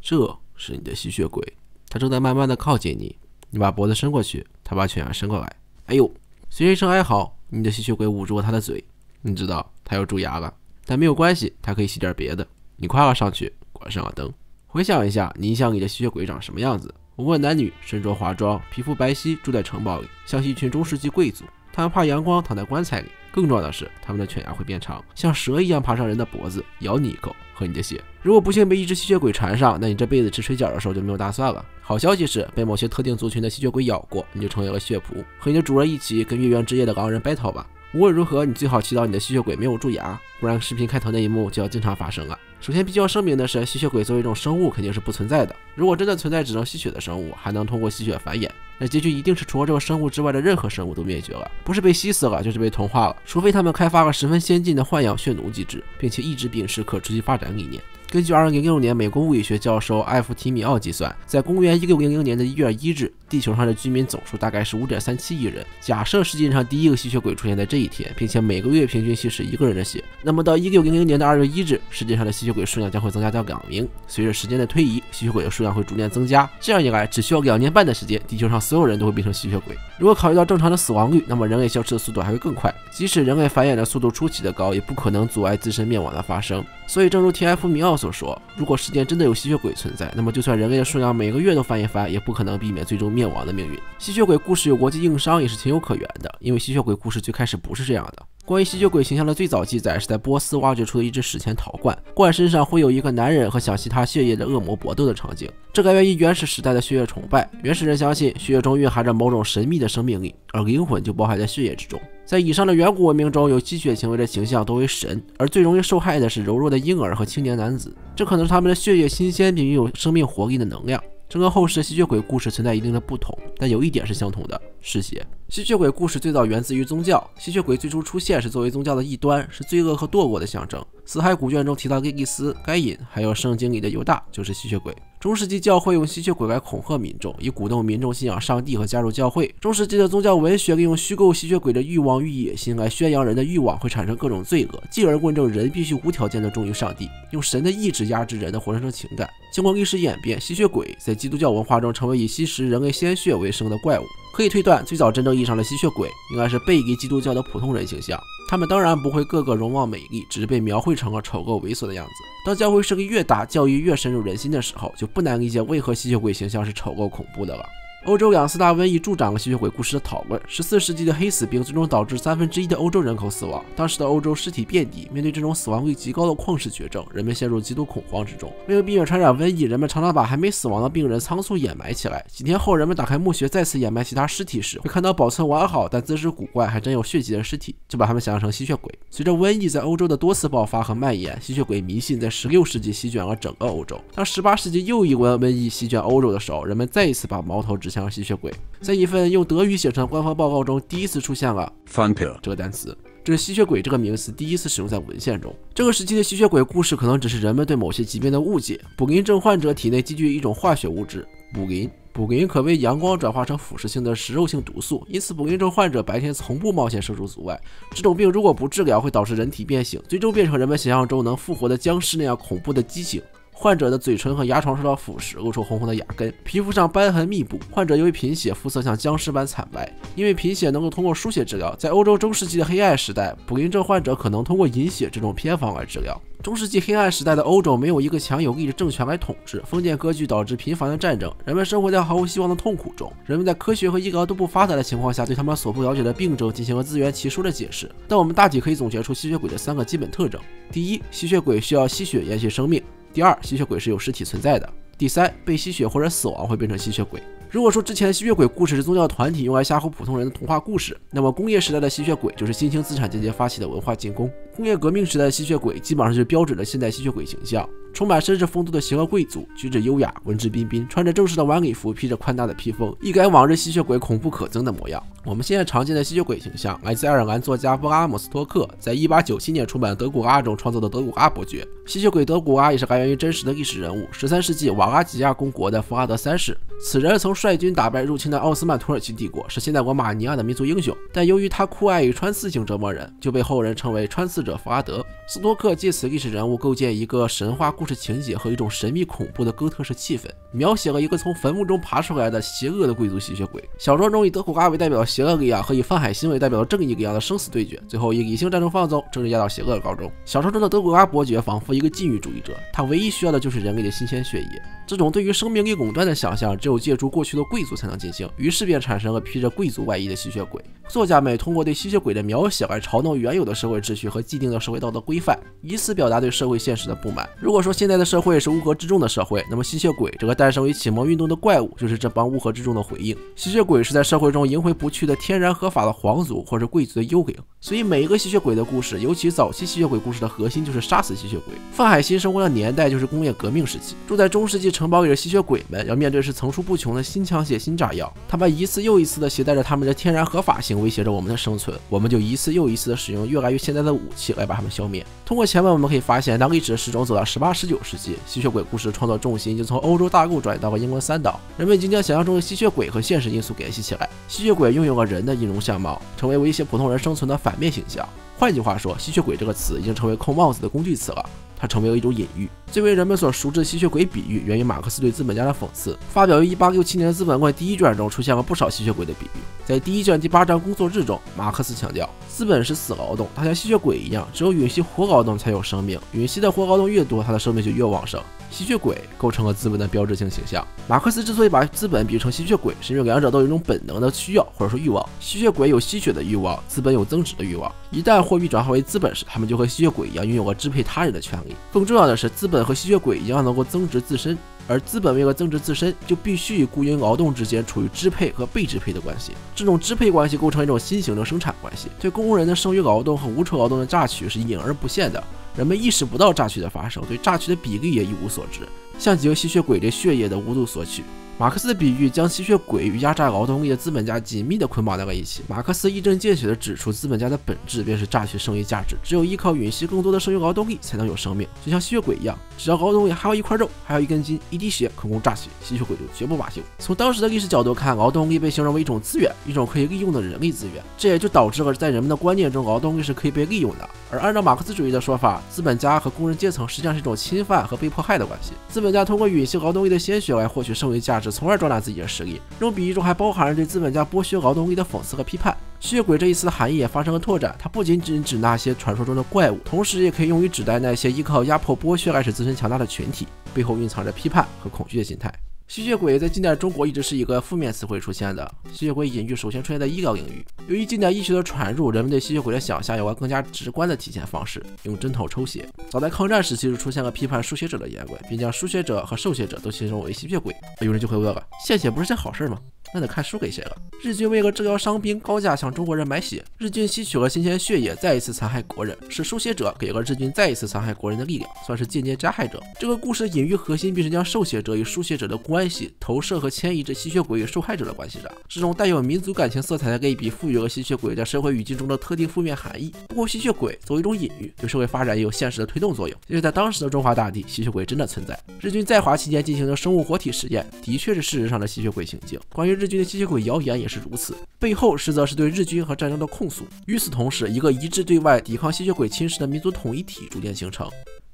这是你的吸血鬼，它正在慢慢的靠近你。你把脖子伸过去，它把犬牙伸过来。哎呦！随着一声哀嚎，你的吸血鬼捂住了它的嘴。你知道它要蛀牙了，但没有关系，它可以吸点别的。你跨了上去，关上了灯。回想一下，你印象里的吸血鬼长什么样子？无论男女，身着华装，皮肤白皙，住在城堡里，像是一群中世纪贵族。他们怕阳光，躺在棺材里。更重要的是，他们的犬牙会变长，像蛇一样爬上人的脖子，咬你一口，喝你的血。如果不幸被一只吸血鬼缠上，那你这辈子吃水饺的时候就没有打算了。好消息是，被某些特定族群的吸血鬼咬过，你就成为了血仆，和你的主人一起跟月圆之夜的狼人 battle 吧。无论如何，你最好祈祷你的吸血鬼没有蛀牙，不然视频开头那一幕就要经常发生了。首先必须要声明的是，吸血鬼作为一种生物肯定是不存在的。如果真的存在只能吸血的生物，还能通过吸血繁衍，那结局一定是除了这个生物之外的任何生物都灭绝了，不是被吸死了，就是被同化了，除非他们开发了十分先进的豢养血奴机制，并且一直秉持可持续发展理念。根据2006年美国物理学教授艾弗提米奥计算，在公元1600年的1月1日，地球上的居民总数大概是5.37亿人。假设世界上第一个吸血鬼出现在这一天，并且每个月平均吸食1个人的血，那么到1600年的2月1日，世界上的吸血鬼数量将会增加到2名。随着时间的推移，吸血鬼的数量会逐渐增加。这样一来，只需要2年半的时间，地球上所有人都会变成吸血鬼。如果考虑到正常的死亡率，那么人类消失的速度还会更快。即使人类繁衍的速度出奇的高，也不可能阻碍自身灭亡的发生。所以，正如提埃夫米奥所说，如果世间真的有吸血鬼存在，那么就算人类的数量每个月都翻一番，也不可能避免最终灭亡的命运。吸血鬼故事有国际硬伤也是情有可原的，因为吸血鬼故事最开始不是这样的。关于吸血鬼形象的最早记载是在波斯挖掘出的一只史前陶罐，罐身上会有一个男人和想吸他血液的恶魔搏斗的场景。这来源于原始时代的血液崇拜，原始人相信血液中蕴含着某种神秘的生命力，而灵魂就包含在血液之中。在以上的远古文明中，有吸血行为的形象多为神，而最容易受害的是柔弱的婴儿和青年男子，这可能是他们的血液新鲜并拥有生命活力的能量。这跟后世的吸血鬼故事存在一定的不同，但有一点是相同的，嗜血。吸血鬼故事最早源自于宗教，吸血鬼最初出现是作为宗教的异端，是罪恶和堕落的象征。死海古卷中提到莉莉丝、该隐，还有圣经里的犹大就是吸血鬼。中世纪教会用吸血鬼来恐吓民众，以鼓动民众信仰上帝和加入教会。中世纪的宗教文学利用虚构吸血鬼的欲望与野心来宣扬人的欲望会产生各种罪恶，继而论证人必须无条件的忠于上帝，用神的意志压制人的活生生情感。经过历史演变，吸血鬼在基督教文化中成为以吸食人类鲜血为生的怪物。可以推断，最早真正意义上的吸血鬼应该是背离基督教的普通人形象。他们当然不会个个容貌美丽，只是被描绘成了丑陋猥琐的样子。当教会势力越大，教义越深入人心的时候，就不难理解为何吸血鬼形象是丑陋恐怖的了。欧洲2、4大瘟疫助长了吸血鬼故事的讨论。14世纪的黑死病最终导致1/3的欧洲人口死亡，当时的欧洲尸体遍地。面对这种死亡率极高的旷世绝症，人们陷入极度恐慌之中。为了避免传染瘟疫，人们常常把还没死亡的病人仓促掩埋起来。几天后，人们打开墓穴再次掩埋其他尸体时，会看到保存完好但姿势古怪还真有血迹的尸体，就把他们想象成吸血鬼。随着瘟疫在欧洲的多次爆发和蔓延，吸血鬼迷信在16世纪席卷了整个欧洲。当18世纪又一轮瘟疫席卷欧洲的时候，人们再一次把矛头指向吸血鬼。在一份用德语写成的官方报告中，第一次出现了 Vampire 这个单词，这是吸血鬼这个名词第一次使用在文献中。这个时期的吸血鬼故事可能只是人们对某些疾病的误解。卟啉症患者体内积聚一种化学物质卟啉可为阳光转化成腐蚀性的食肉性毒素，因此卟啉症患者白天从不冒险射出族外。这种病如果不治疗，会导致人体变形，最终变成人们想象中能复活的僵尸那样恐怖的畸形。患者的嘴唇和牙床受到腐蚀，露出红红的牙根，皮肤上斑痕密布。患者由于贫血，肤色像僵尸般惨白。因为贫血能够通过输血治疗，在欧洲中世纪的黑暗时代，卟啉症患者可能通过饮血这种偏方来治疗。中世纪黑暗时代的欧洲没有一个强有力的政权来统治，封建割据导致频繁的战争，人们生活在毫无希望的痛苦中。人们在科学和医疗都不发达的情况下，对他们所不了解的病症进行了自圆其说的解释。但我们大体可以总结出吸血鬼的3个基本特征：第一，吸血鬼需要吸血延续生命；第二，吸血鬼是有实体存在的；第三，被吸血或者死亡会变成吸血鬼。如果说之前的吸血鬼故事是宗教团体用来吓唬普通人的童话故事，那么工业时代的吸血鬼就是新兴资产阶级发起的文化进攻。工业革命时代的吸血鬼基本上就是标准的现代吸血鬼形象，充满绅士风度的邪恶贵族，举止优雅，文质彬彬，穿着正式的晚礼服，披着宽大的披风，一改往日吸血鬼恐怖可憎的模样。我们现在常见的吸血鬼形象来自爱尔兰作家布拉姆斯托克在1897年出版的《德古拉》中创作的德古拉伯爵。吸血鬼德古拉也是来源于真实的历史人物，13世纪瓦拉吉亚公国的弗拉德3世。此人曾率军打败入侵的奥斯曼土耳其帝国，是现代罗马尼亚的民族英雄，但由于他酷爱与穿刺性折磨人，就被后人称为穿刺者弗拉德。斯托克借此历史人物构建一个神话故事情节和一种神秘恐怖的哥特式气氛，描写了一个从坟墓中爬出来的邪恶的贵族吸血鬼。小说中以德古拉为代表的邪恶力量和以范海辛为代表的正义力量的生死对决，最后以理性战争放纵，正义压倒邪恶的告终。小说中的德古拉伯爵仿佛一个禁欲主义者，他唯一需要的就是人类的新鲜血液。这种对于生命力垄断的想象，只有借助过去的贵族才能进行，于是便产生了披着贵族外衣的吸血鬼。作家们通过对吸血鬼的描写来嘲弄原有的社会秩序和既定的社会道德规范，以此表达对社会现实的不满。如果说现在的社会是乌合之众的社会，那么吸血鬼这个诞生于启蒙运动的怪物就是这帮乌合之众的回应。吸血鬼是在社会中萦回不去的天然合法的皇族或者贵族的幽灵，所以每一个吸血鬼的故事，尤其早期吸血鬼故事的核心就是杀死吸血鬼。范海辛生活的年代就是工业革命时期，住在中世纪城堡里的吸血鬼们要面对是层出不穷的新枪械、新炸药，他们一次又一次的携带着他们的天然合法性威胁着我们的生存，我们就一次又一次的使用越来越现代的武器来把他们消灭。通过前文我们可以发现，当历史的时钟走到18、19世纪，吸血鬼故事的创作重心就从欧洲大陆转移到了英伦三岛，人们已经将想象中的吸血鬼和现实因素联系起来，吸血鬼拥有了人的音容相貌，成为威胁普通人生存的反面形象。换句话说，吸血鬼这个词已经成为扣帽子的工具词了，它成为了一种隐喻。最为人们所熟知的吸血鬼比喻源于马克思对资本家的讽刺。发表于1867年的《资本论》第一卷中出现了不少吸血鬼的比喻。在第一卷第8章工作日中，马克思强调，资本是死劳动，它像吸血鬼一样，只有吮吸活劳动才有生命，吮吸的活劳动越多，它的生命就越旺盛。吸血鬼构成了资本的标志性形象。马克思之所以把资本比喻成吸血鬼，是因为两者都有一种本能的需要或者说欲望。吸血鬼有吸血的欲望，资本有增值的欲望。一旦货币转化为资本时，他们就和吸血鬼一样拥有了支配他人的权利。更重要的是，资本和吸血鬼一样能够增值自身，而资本为了增值自身，就必须与雇佣劳动之间处于支配和被支配的关系。这种支配关系构成一种新型的生产关系，对工人的剩余劳动和无酬劳动的榨取是隐而不现的，人们意识不到榨取的发生，对榨取的比例也一无所知，像极了吸血鬼对血液的无度索取。马克思的比喻将吸血鬼与压榨劳动力的资本家紧密地捆绑在了一起。马克思一针见血地指出，资本家的本质便是榨取剩余价值，只有依靠吮吸更多的剩余劳动力才能有生命。就像吸血鬼一样，只要劳动力还有一块肉，还有一根筋，一滴血可供榨取，吸血鬼就绝不罢休。从当时的历史角度看，劳动力被形容为一种资源，一种可以利用的人力资源，这也就导致了在人们的观念中，劳动力是可以被利用的。而按照马克思主义的说法，资本家和工人阶层实际上是一种侵犯和被迫害的关系。资本家通过吮吸劳动力的鲜血来获取剩余价值，从而壮大自己的实力。这种比喻中还包含着对资本家剥削劳动力的讽刺和批判。吸血鬼这一词的含义也发生了拓展，它不仅仅指那些传说中的怪物，同时也可以用于指代那些依靠压迫剥削来使自身强大的群体，背后蕴藏着批判和恐惧的心态。吸血鬼在近代中国一直是一个负面词汇出现的。吸血鬼隐喻首先出现在医疗领域，由于近代医学的传入，人们对吸血鬼的想象有了更加直观的体现方式，用针头抽血。早在抗战时期就出现了批判输血者的言论，并将输血者和受血者都形容为吸血鬼。有人就会问了，献血不是件好事吗？那得看输给谁了。日军为了治疗伤兵，高价向中国人买血，日军吸取了新鲜血液，再一次残害国人，是输血者给了日军再一次残害国人的力量，算是间接加害者。这个故事的隐喻核心便是将受血者与输血者的关系投射和迁移至吸血鬼与受害者的关系上。这种带有民族感情色彩的类比赋予了吸血鬼在社会语境中的特定负面含义。不过吸血鬼作为一种隐喻，对社会发展也有现实的推动作用，因为在当时的中华大地，吸血鬼真的存在。日军在华期间进行的生物活体实验的确是事实上的吸血鬼行径，关于日军的吸血鬼谣言也是如此，背后实则是对日军和战争的控诉。与此同时，一个一致对外抵抗吸血鬼侵蚀的民族统一体逐渐形成。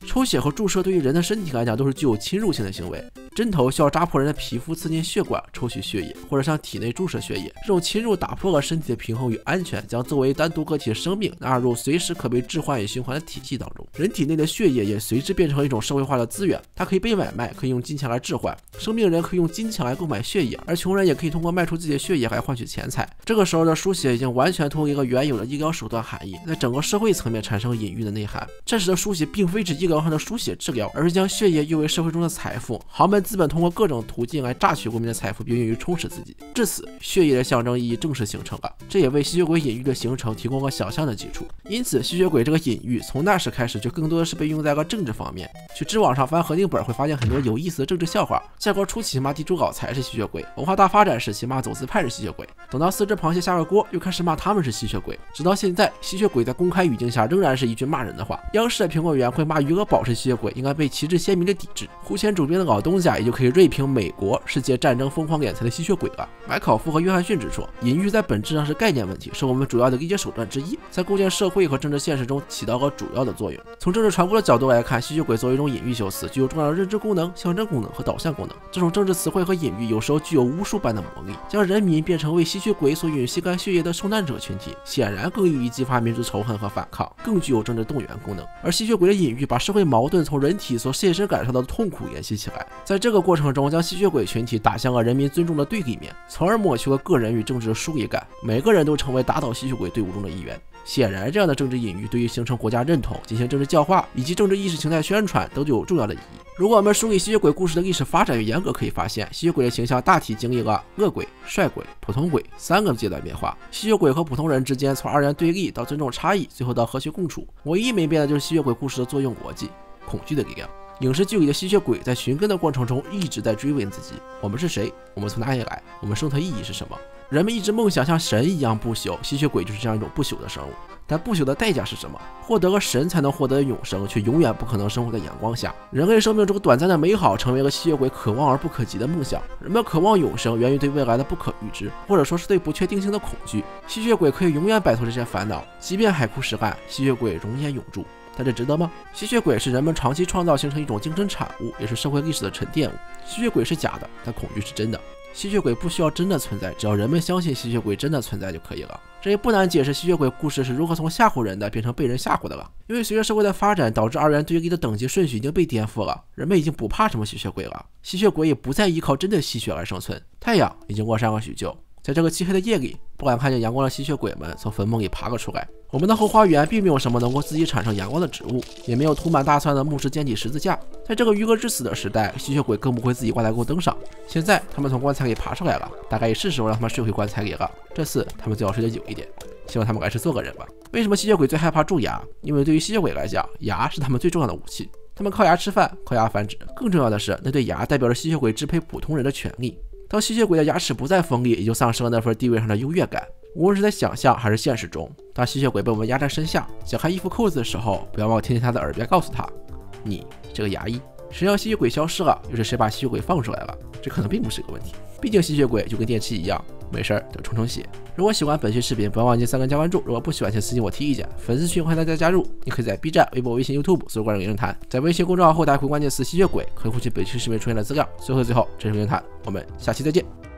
抽血和注射对于人的身体来讲都是具有侵入性的行为，针头需要扎破人的皮肤，刺进血管抽取血液，或者向体内注射血液。这种侵入打破了身体的平衡与安全，将作为单独个体的生命纳入随时可被置换与循环的体系当中。人体内的血液也随之变成了一种社会化的资源，它可以被买卖，可以用金钱来置换。生命人可以用金钱来购买血液，而穷人也可以通过卖出自己的血液来换取钱财。这个时候的输血已经完全脱离了原有的医疗手段含义，在整个社会层面产生隐喻的内涵。这时的输血并非指医疗上的输血治疗，而是将血液誉为社会中的财富。豪门资本通过各种途径来榨取国民的财富，并用于充实自己。至此，血液的象征意义正式形成了，这也为吸血鬼隐喻的形成提供了想象的基础。因此，吸血鬼这个隐喻从那时开始就更多的是被用在了政治方面。去知网上翻合订本会发现很多有意思的政治笑话，战国初期骂地主搞财是吸血鬼，文化大发展时期骂走资派是吸血鬼，等到4只螃蟹下个锅又开始骂他们是吸血鬼，直到现在，吸血鬼在公开语境下仍然是一句骂人的话。央视的评委委员会骂余额宝是吸血鬼，应该被旗帜鲜明的抵制。胡谦主编的老东家也就可以锐评美国世界战争疯狂敛财的吸血鬼了。麦考夫和约翰逊指出，隐喻在本质上是概念问题，是我们主要的理解手段之一，在构建社会和政治现实中起到了主要的作用。从政治传播的角度来看，吸血鬼作为一种隐喻修辞，具有重要的认知功能、象征功能和导向功能。这种政治词汇和隐喻有时候具有巫术般的魔力，将人民变成为吸血鬼所吮吸干血液的受难者群体，显然更易于激发民族仇恨和反抗，更具有政治动员功能。而吸血鬼的隐喻把社会矛盾从人体所切身感受到的痛苦联系起来，在这个过程中将吸血鬼群体打向了人民尊重的对立面，从而抹去了个人与政治的疏离感，每个人都成为打倒吸血鬼队伍中的一员。显然，这样的政治隐喻对于形成国家认同、进行政治教化以及政治意识形态宣传都具有重要的意义。如果我们梳理吸血鬼故事的历史发展与严格，可以发现，吸血鬼的形象大体经历了恶鬼、帅鬼、普通鬼3个阶段变化。吸血鬼和普通人之间从二元对立到尊重差异，最后到和谐共处。唯一没变的就是吸血鬼故事的作用逻辑：恐惧的力量。影视剧里的吸血鬼在寻根的过程中一直在追问自己：我们是谁？我们从哪里来？我们生存意义是什么？人们一直梦想像神一样不朽，吸血鬼就是这样一种不朽的生物。但不朽的代价是什么？获得了神才能获得永生，却永远不可能生活在阳光下。人类生命中短暂的美好成为了吸血鬼可望而不可及的梦想。人们渴望永生，源于对未来的不可预知，或者说是对不确定性的恐惧。吸血鬼可以永远摆脱这些烦恼，即便海枯石烂，吸血鬼容颜永驻。但这值得吗？吸血鬼是人们长期创造形成一种精神产物，也是社会历史的沉淀物。吸血鬼是假的，但恐惧是真的。吸血鬼不需要真的存在，只要人们相信吸血鬼真的存在就可以了。这也不难解释吸血鬼故事是如何从吓唬人的变成被人吓唬的了。因为随着社会的发展，导致二元对立的等级顺序已经被颠覆了，人们已经不怕什么吸血鬼了，吸血鬼也不再依靠真的吸血而生存。太阳已经落山了许久，在这个漆黑的夜里，不敢看见阳光的吸血鬼们从坟墓里爬了出来。我们的后花园并没有什么能够自己产生阳光的植物，也没有涂满大蒜的牧师尖体十字架。在这个娱乐至死的时代，吸血鬼更不会自己挂在路灯上。现在他们从棺材里爬出来了，大概也是时候让他们睡回棺材里了。这次他们最好睡得久一点，希望他们还是做个人吧。为什么吸血鬼最害怕蛀牙？因为对于吸血鬼来讲，牙是他们最重要的武器。他们靠牙吃饭，靠牙繁殖。更重要的是，那对牙代表着吸血鬼支配普通人的权利。当吸血鬼的牙齿不再锋利，也就丧失了那份地位上的优越感。无论是在想象还是现实中，当吸血鬼被我们压在身下，解开衣服扣子的时候，不要忘了听听他的耳边告诉他：你这个牙医。谁让吸血鬼消失了，又是谁把吸血鬼放出来了？这可能并不是个问题，毕竟吸血鬼就跟电器一样，没事就冲血。如果喜欢本期视频，不要忘记3个加关注。如果不喜欢，请私信我提意见。粉丝群欢迎大家加入，你可以在 B 站、微博、微信、YouTube 搜索关注影坛，在微信公众号后台回关键词吸血鬼，可以获取本期视频出现的资料。最后，这是影坛，我们下期再见。